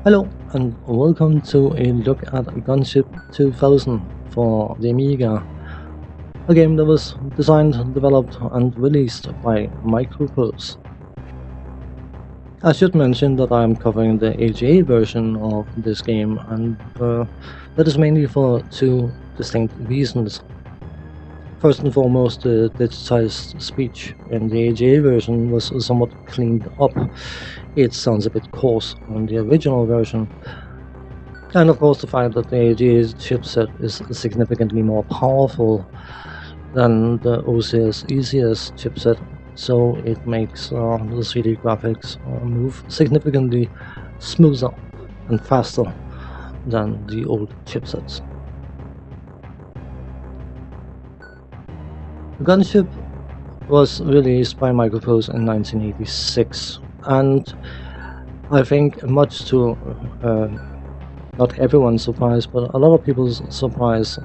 Hello and welcome to a look at Gunship 2000 for the Amiga, a game that was designed, developed and released by Microprose. I should mention that I am covering the AGA version of this game, and that is mainly for two distinct reasons. First and foremost, the digitized speech in the AGA version was somewhat cleaned up. It sounds a bit coarse on the original version. And of course, the fact that the AGA chipset is significantly more powerful than the OCS ECS chipset, so it makes the 3D graphics move significantly smoother and faster than the old chipsets. Gunship was released by Microprose in 1986, and I think much to not everyone's surprise, but a lot of people's surprise,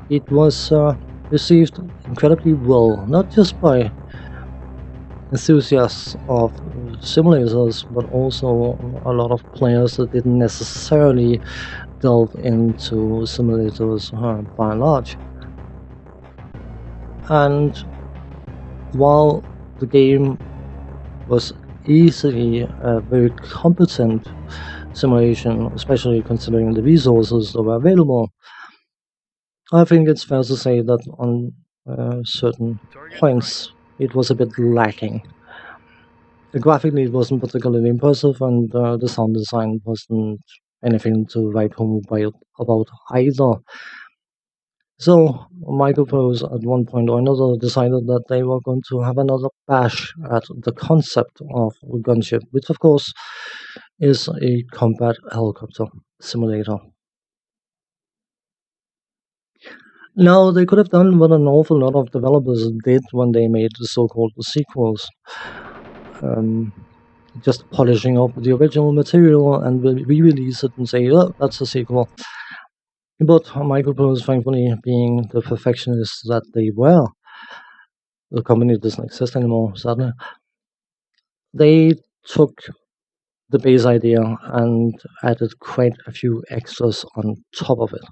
it was received incredibly well, not just by enthusiasts of simulators, but also a lot of players that didn't necessarily delve into simulators by and large. And while the game was easily a very competent simulation, especially considering the resources that were available, I think it's fair to say that on certain points it was a bit lacking. Graphically, it wasn't particularly impressive, and the sound design wasn't anything to write home about either. So, Microprose at one point or another decided that they were going to have another bash at the concept of Gunship, which of course is a combat helicopter simulator. Now, they could have done what an awful lot of developers did when they made the so-called sequels. Just polishing up the original material and re-release it and say, oh, that's a sequel. But Microprose, thankfully, being the perfectionists that they were, the company doesn't exist anymore, sadly, they took the base idea and added quite a few extras on top of it.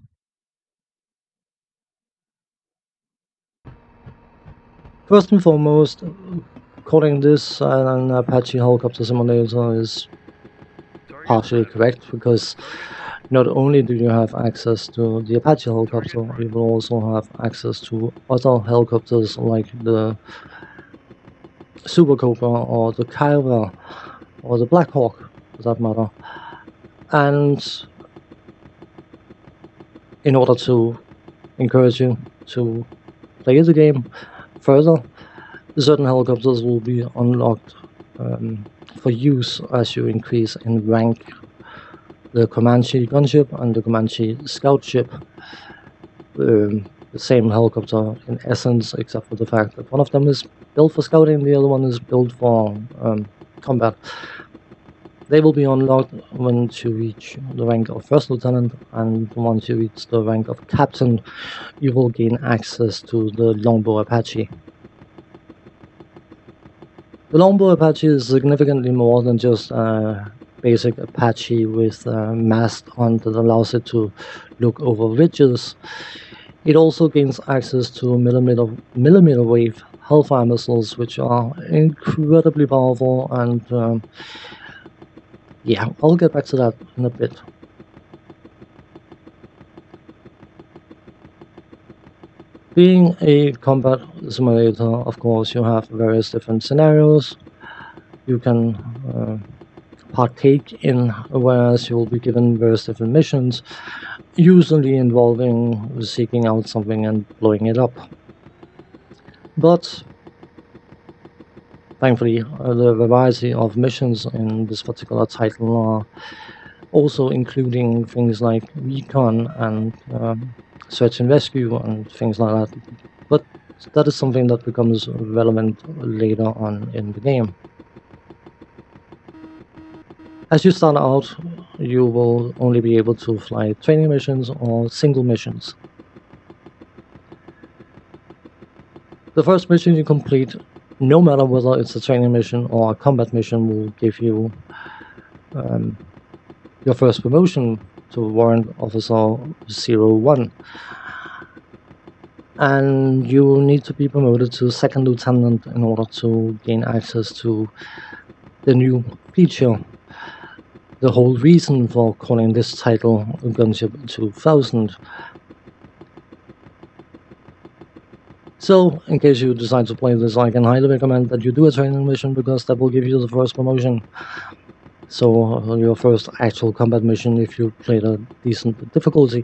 First and foremost, calling this an Apache helicopter simulator is partially correct, because not only do you have access to the Apache helicopter, you will also have access to other helicopters like the Super Cobra or the Kiowa or the Black Hawk, for that matter. And in order to encourage you to play the game further, certain helicopters will be unlocked for use as you increase in rank. The Comanche gunship and the Comanche scout ship, the same helicopter in essence, except for the fact that one of them is built for scouting, the other one is built for combat. They will be unlocked once you reach the rank of First Lieutenant, and once you reach the rank of Captain, you will gain access to the Longbow Apache. The Longbow Apache is significantly more than just a basic Apache with a mast on that allows it to look over ridges. It also gains access to millimeter wave Hellfire missiles, which are incredibly powerful, and yeah, I'll get back to that in a bit. Being a combat simulator, of course, you have various different scenarios you can partake in, whereas you will be given various different missions, usually involving seeking out something and blowing it up. But thankfully, the variety of missions in this particular title are also including things like recon and search and rescue and things like that. But that is something that becomes relevant later on in the game. As you start out, you will only be able to fly training missions or single missions. The first mission you complete, no matter whether it's a training mission or a combat mission, will give you your first promotion to Warrant Officer 01, and you will need to be promoted to Second Lieutenant in order to gain access to the new feature. The whole reason for calling this title Gunship 2000. So, in case you decide to play this, I can highly recommend that you do a training mission, because that will give you the first promotion. So, your first actual combat mission, if you played a decent difficulty,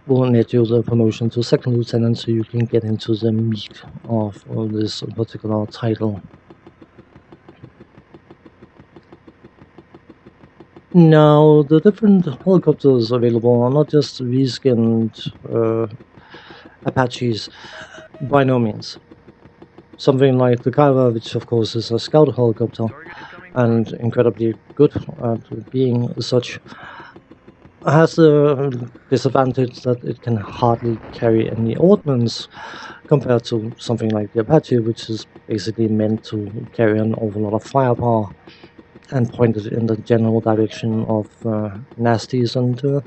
will net you the promotion to Second Lieutenant, so you can get into the meat of this particular title. Now, the different helicopters available are not just reskinned Apaches, by no means. Something like the Kaiwa, which of course is a scout helicopter and incredibly good at being such, has the disadvantage that it can hardly carry any ordnance compared to something like the Apache, which is basically meant to carry an awful lot of firepower and pointed in the general direction of nasties and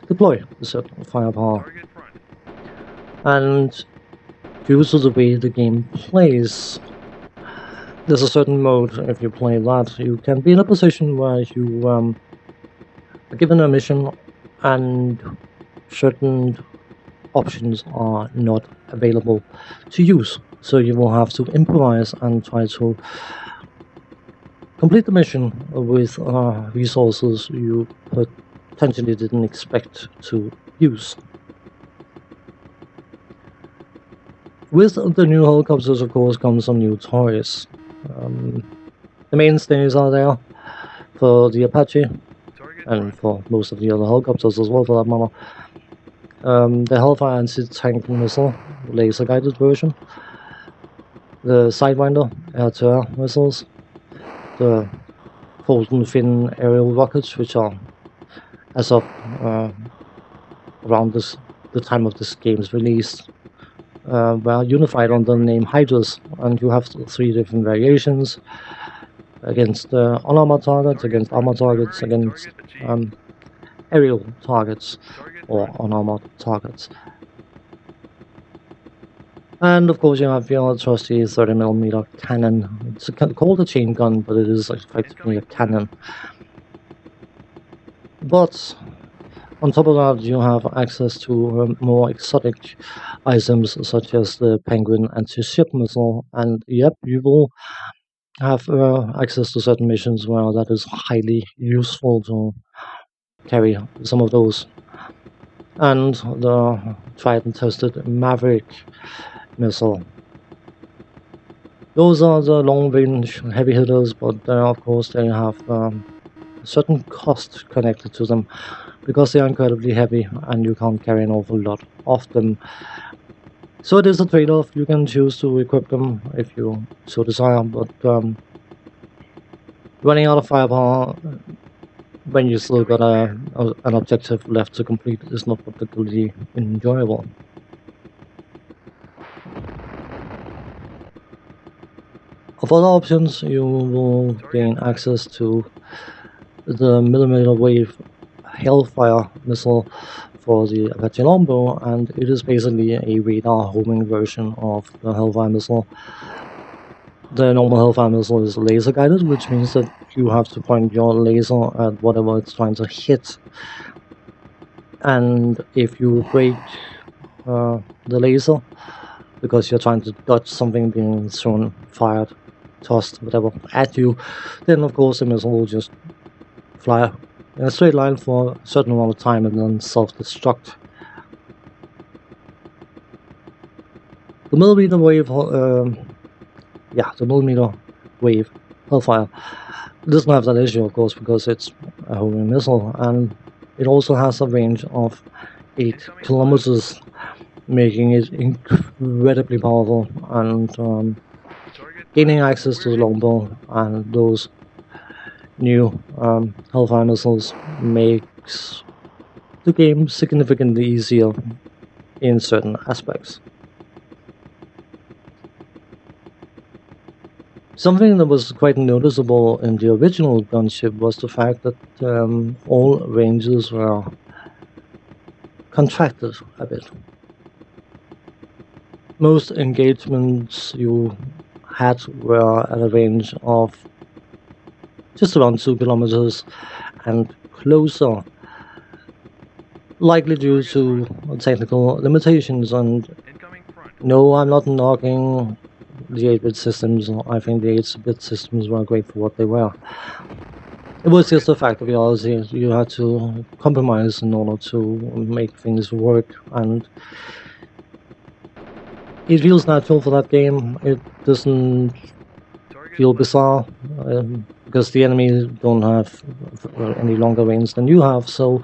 deploy a certain firepower. And due to the way the game plays, there's a certain mode, if you play that, you can be in a position where you are given a mission and certain options are not available to use. So you will have to improvise and try to complete the mission with resources you potentially didn't expect to use. With the new helicopters, of course, come some new toys. The mainstays are there for the Apache, and for most of the other helicopters as well, for that matter. The Hellfire anti-tank missile, laser-guided version, the Sidewinder air-to-air missiles, the fold fin aerial rockets, which are, as of around the time of this game's release, were unified under the name Hydras, and you have 3 different variations against unarmored targets, against armored targets, against aerial targets or unarmored targets. And of course you have your trusty 30mm cannon. It's called a chain gun, but it is effectively a cannon. But on top of that, you have access to more exotic items such as the Penguin anti-ship missile, and yep, you will have access to certain missions where that is highly useful to carry some of those. And the tried and tested Maverick missile. Those are the long-range heavy hitters, but of course they have a certain cost connected to them, because they are incredibly heavy and you can't carry an awful lot of them. So it is a trade-off. You can choose to equip them if you so desire, but running out of firepower when you still got an objective left to complete is not particularly enjoyable. Of other options, you will gain access to the millimeter wave Hellfire missile for the Apache longbow, and it is basically a radar homing version of the Hellfire missile. The normal Hellfire missile is laser guided, which means that you have to point your laser at whatever it's trying to hit. And if you break the laser because you're trying to dodge something being thrown, fired, tossed, whatever, at you, then of course the missile will just fly in a straight line for a certain amount of time and then self-destruct. The millimeter wave, the millimeter wave Hellfire doesn't have that issue, of course, because it's a homing missile, and it also has a range of 8 kilometers, making it incredibly powerful, and gaining access to the longbow and those new Hellfire missiles makes the game significantly easier in certain aspects. Something that was quite noticeable in the original Gunship was the fact that all ranges were contracted a bit. Most engagements you had were at a range of just around 2 kilometers and closer, likely due to technical limitations. And no, I'm not knocking the 8-bit systems. I think the 8-bit systems were great for what they were. It was just a fact of reality. You had to compromise in order to make things work, and it feels natural for that game. It doesn't feel bizarre, because the enemies don't have any longer range than you have, so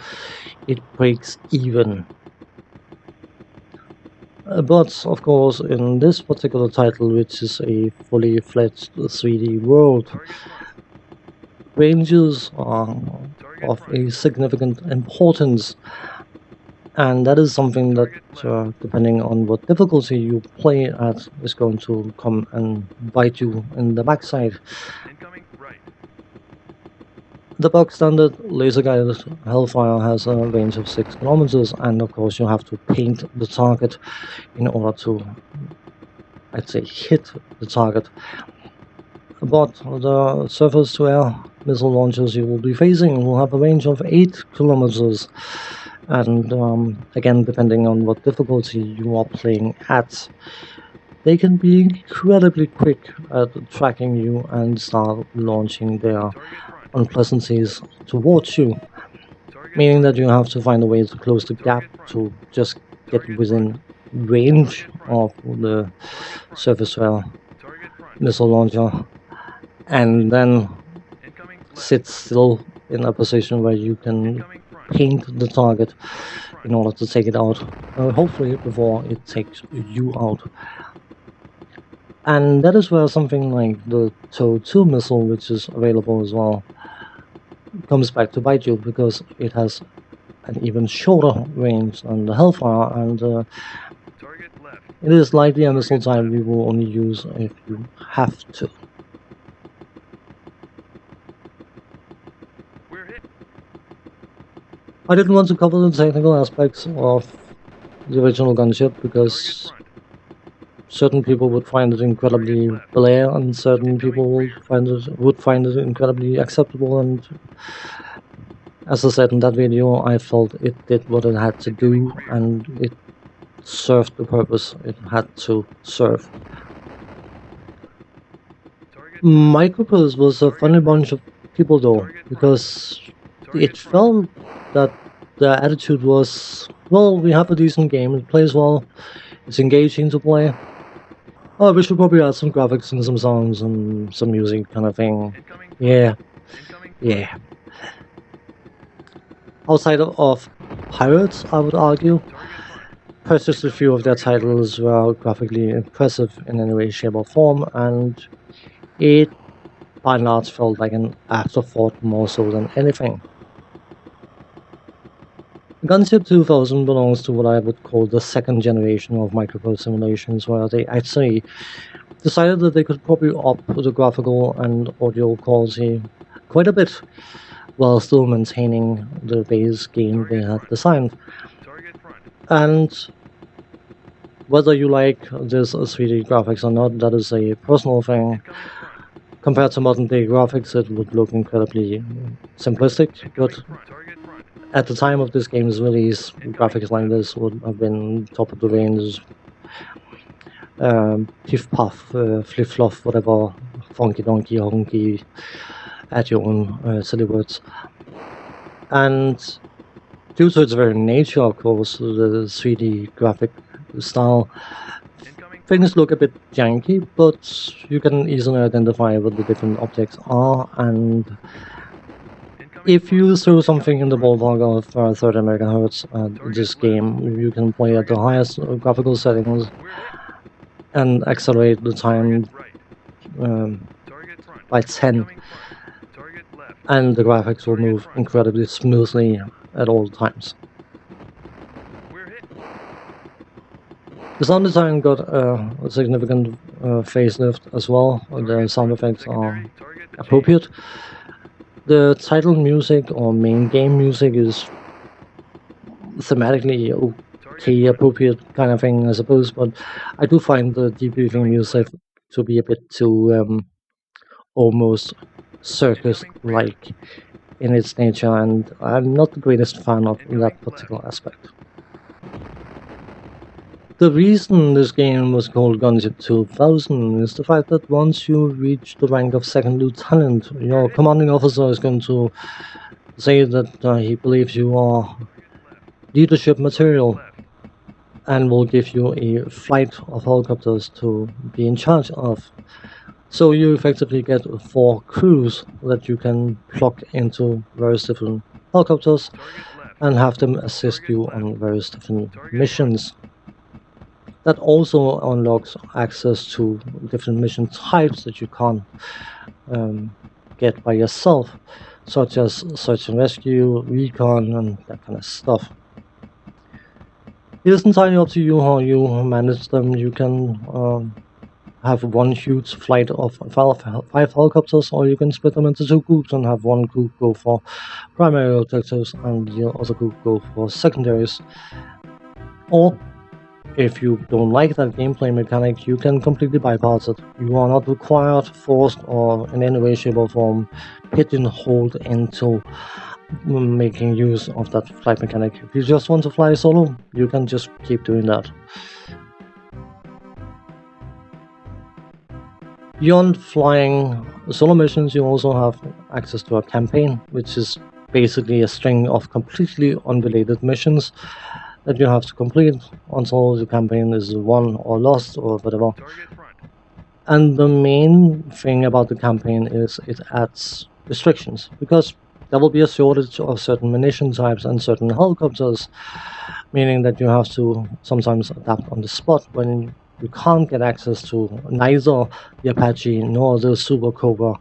it breaks even. But of course, in this particular title, which is a fully fledged 3D world, ranges are of a significant importance, and that is something that, depending on what difficulty you play at, is going to come and bite you in the backside. The bog standard laser-guided Hellfire has a range of 6 kilometers, and of course you have to paint the target in order to, I'd say, hit the target. But the surface-to-air missile launchers you will be facing will have a range of 8 kilometers, and again, depending on what difficulty you are playing at, they can be incredibly quick at tracking you and start launching their unpleasantries towards you, meaning that you have to find a way to close the gap to just get within range of the surface-to-air missile launcher, and then sit still in a position where you can paint the target in order to take it out, hopefully before it takes you out. And that is where something like the TOW 2 missile, which is available as well, comes back to bite you, because it has an even shorter range than the Hellfire, and it is likely a missile type you will only use if you have to. I didn't want to cover the technical aspects of the original Gunship because certain people would find it incredibly blare, and certain people would find it incredibly acceptable. And as I said in that video, I felt it did what it had to do, and it served the purpose it had to serve. Microprose was a funny bunch of people though, because it felt that the attitude was, well, we have a decent game, it plays well, it's engaging to play. Oh, we should probably add some graphics and some sounds and some music kind of thing. Yeah. Outside of Pirates, I would argue, purchased a few of their titles were graphically impressive in any way, shape or form, and it by and large felt like an afterthought more so than anything. Gunship 2000 belongs to what I would call the second generation of Microprose simulations, where they actually decided that they could probably up the graphical and audio quality quite a bit, while still maintaining the base game they had designed. And whether you like this 3D graphics or not, that is a personal thing. Compared to modern day graphics, it would look incredibly simplistic, but at the time of this game's release, graphics like this would have been top of the range. Piff puff, flip flop, whatever, funky donkey honky, add your own silly words. And due to its very nature, of course, the 3D graphic style, things look a bit janky, but you can easily identify what the different objects are, and if you throw something in the ballpark of 30 megahertz at this game, you can play at the highest graphical settings and accelerate the time by 10, and the graphics will move incredibly smoothly at all times. The sound design got a significant facelift as well. The sound effects are appropriate. The title music or main game music is thematically okay, appropriate kind of thing, I suppose, but I do find the debriefing music to be a bit too almost circus-like in its nature, and I'm not the greatest fan of that particular aspect. The reason this game was called Gunship 2000 is the fact that once you reach the rank of second lieutenant, your commanding officer is going to say that he believes you are leadership material and will give you a flight of helicopters to be in charge of. So you effectively get 4 crews that you can plug into various different helicopters and have them assist you on various different missions. That also unlocks access to different mission types that you can't get by yourself, such as search and rescue, recon, and that kind of stuff. It is entirely up to you how you manage them. You can have one huge flight of 5 helicopters, or you can split them into 2 groups and have one group go for primary objectives and the other group go for secondaries. Or if you don't like that gameplay mechanic, you can completely bypass it. You are not required, forced, or in any way, shape, or form pigeonholed into making use of that flight mechanic. If you just want to fly solo, you can just keep doing that. Beyond flying solo missions, you also have access to a campaign, which is basically a string of completely unrelated missions that you have to complete until the campaign is won or lost or whatever. And the main thing about the campaign is it adds restrictions, because there will be a shortage of certain munition types and certain helicopters, meaning that you have to sometimes adapt on the spot when you can't get access to neither the Apache nor the Super Cobra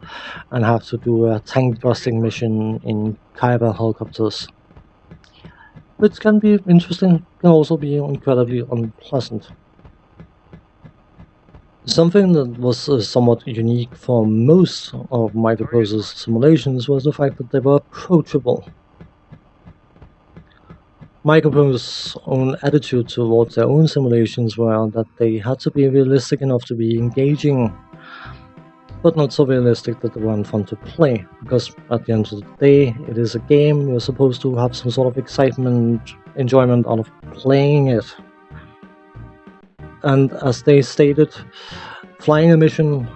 and have to do a tank busting mission in Kaiba helicopters. Which can be interesting, can also be incredibly unpleasant. Something that was somewhat unique for most of Microprose's simulations was the fact that they were approachable. Microprose's own attitude towards their own simulations were that they had to be realistic enough to be engaging, but not so realistic that they weren't fun to play, because at the end of the day, it is a game. You're supposed to have some sort of excitement, enjoyment out of playing it. And as they stated, flying a mission,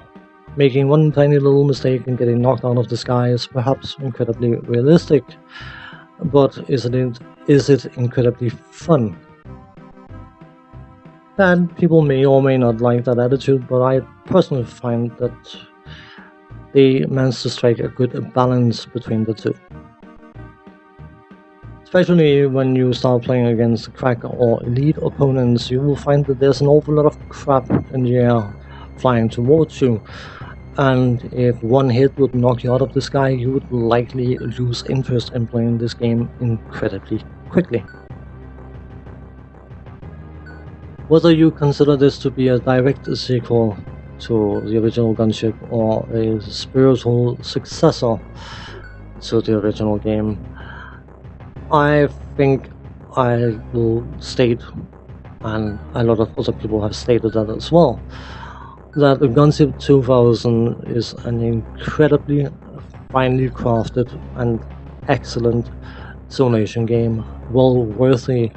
making one tiny little mistake and getting knocked out of the sky is perhaps incredibly realistic, but is it incredibly fun? And people may or may not like that attitude, but I personally find that they managed to strike a good balance between the two. Especially when you start playing against crack or elite opponents, you will find that there's an awful lot of crap in the air flying towards you. And if one hit would knock you out of the sky, you would likely lose interest in playing this game incredibly quickly. Whether you consider this to be a direct sequel to the original Gunship or a spiritual successor to the original game, I think I will state, and a lot of other people have stated that as well, that Gunship 2000 is an incredibly finely crafted and excellent simulation game, well worthy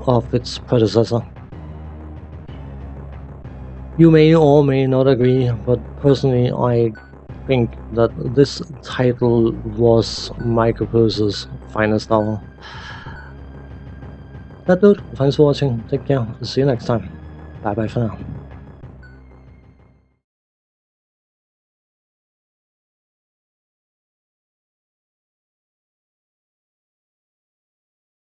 of its predecessor. You may or may not agree, but personally I think that this title was Microprose's finest hour. That dude, thanks for watching, take care, see you next time, bye bye for now.